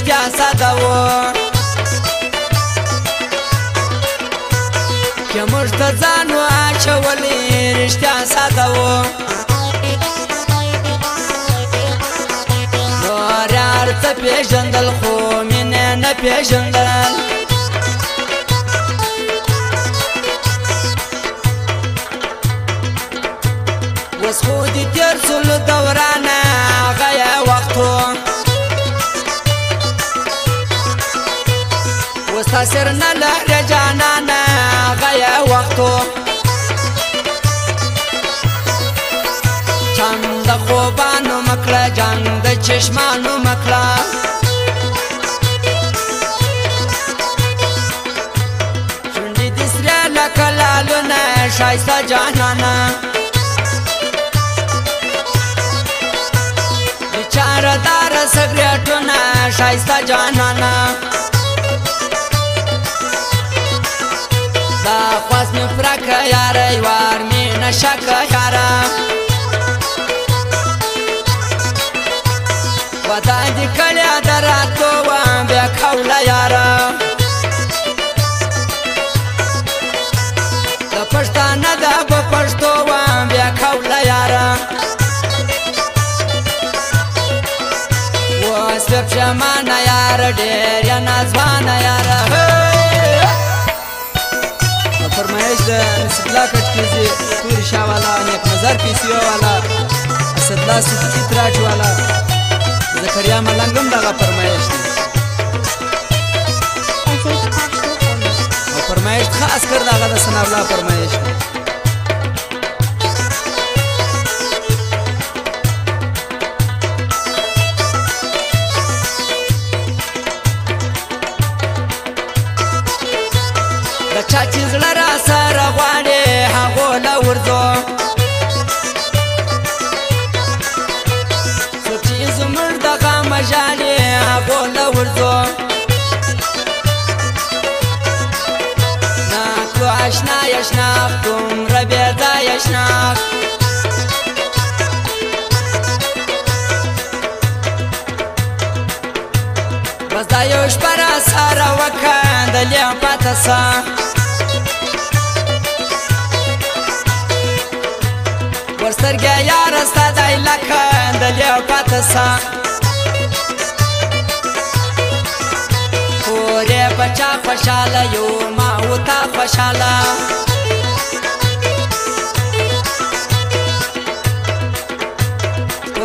رښتیا ساده و چې موږ ته ځان واچولې رښتیا ساده و نور هر څه پېژندل خو مینه نه پېژندل اوس خو دې تېر سول دورانه هغه یې وخت و اوس تاثیر نه لري جانانه هغه یې وخت و چند د خوبانو مکړه جنګ د چشمانو مکړه شونډې دې سرې لکه لالونه ښایسته جانانه بیچاره داره سګرېټونه ښایسته جانانه دا خواست مې پرکه یاره یوار مې نشکه یاره وطن دې کړی د راتلو وم بیا کوله یاره د پښتانه ده په پښتو وم بیا کوله یاره اوس بیا پښېمانه یاره ډېر یې نازوانه یاره فرمایش د نصیبالله کټکیزي توري شاه والا نیک نظر پیسیو والا اسدالله صدیقي تراج والا زکریا ملنګ هم دغه فرمایش دی او فرمایش خاص کر دغه د ثناءالله فرمایش دی د چا چې زړه را سره غواړي هغو له ورځو څوک چې زموږ د غم ژاړي هغو له ورځو ناکو اشنا یشناق دومره بې ځایه شناق بس دا یو شپه را سره وکندلې پاته سه ورسترګې یاره ستا دی لکندلې پاته سه پورې بچا خوشحاله یو ما و تا خوشحاله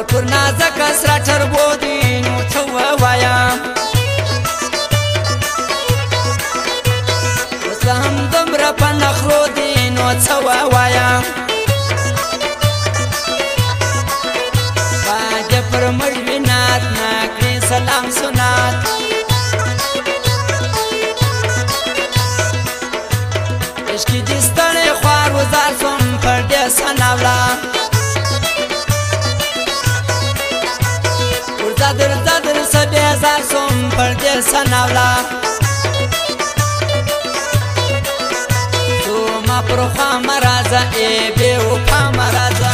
پر نازکه سره ټربو دي نو څه ووایم اوس هم دومره په نخرو دي نو څه ووایم باندې پر موږ وینات نه کړي سلام سنات عشقي دې ستړی خوار وزار سوم پر دې سناوله زدر زدر سبیزار سوم پر دې سناوله تو ما پر خوا مرازه ای بې وفا مرازه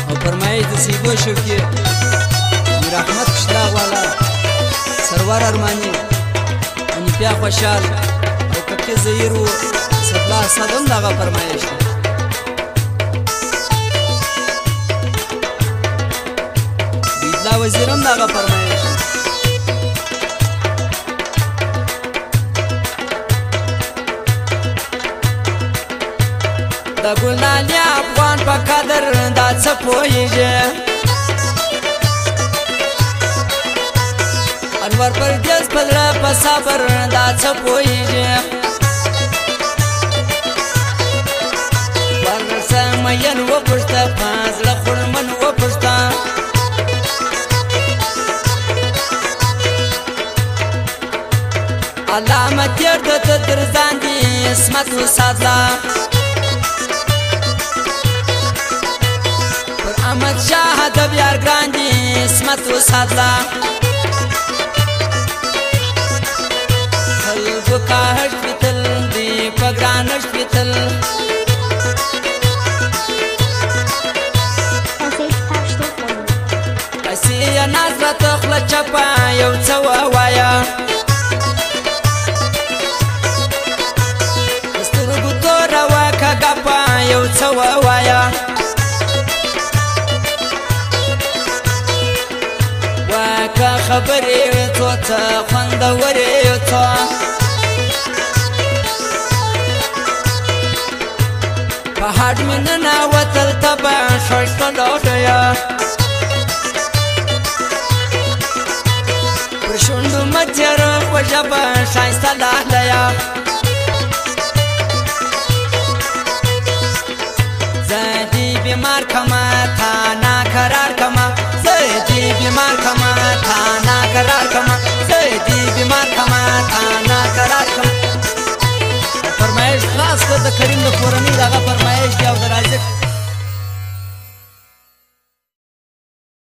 او فرمایش د سیدو شوکي میر احمد قشلاق والا سرور ارماني انیپیا خوشحال او کپکې زهیر و اسدالله اسد هم دغه فرمایش دی دا وزیرم دغه فرمایش د ګلنالي افغان په قدر دا څه پوهیږي انور پردیس په زړه په صبر دا څه پوهیږي ورسه مین وپوښته په زړه خړمن وپوښته علامه تیر د درځان دي اسمت وساتله پر احمد شاه د بیار ګران دي اسمت وساتله خلکو کاهش پیتل دی په ګرانش پیتل یا ناز راته خوله چپه یو څه ووایه د سترګو توره وه که ګپه یو څه ووایه که خبرې څو څه خوندورې څه په هډ مې ننوتل ته به ښایسته لاډیه پر شونډو مه تېره خوږه به ښایسته لاډیه زه دې بیمار کمه تا ناقرار کمه زه دې بیمار کمه تا ناقرار کمه زه دې بیمار کمه تا ناقرار کمه فرمایش خاص کړه د کریم د کورنۍ دغه فرمایش دی او د رازق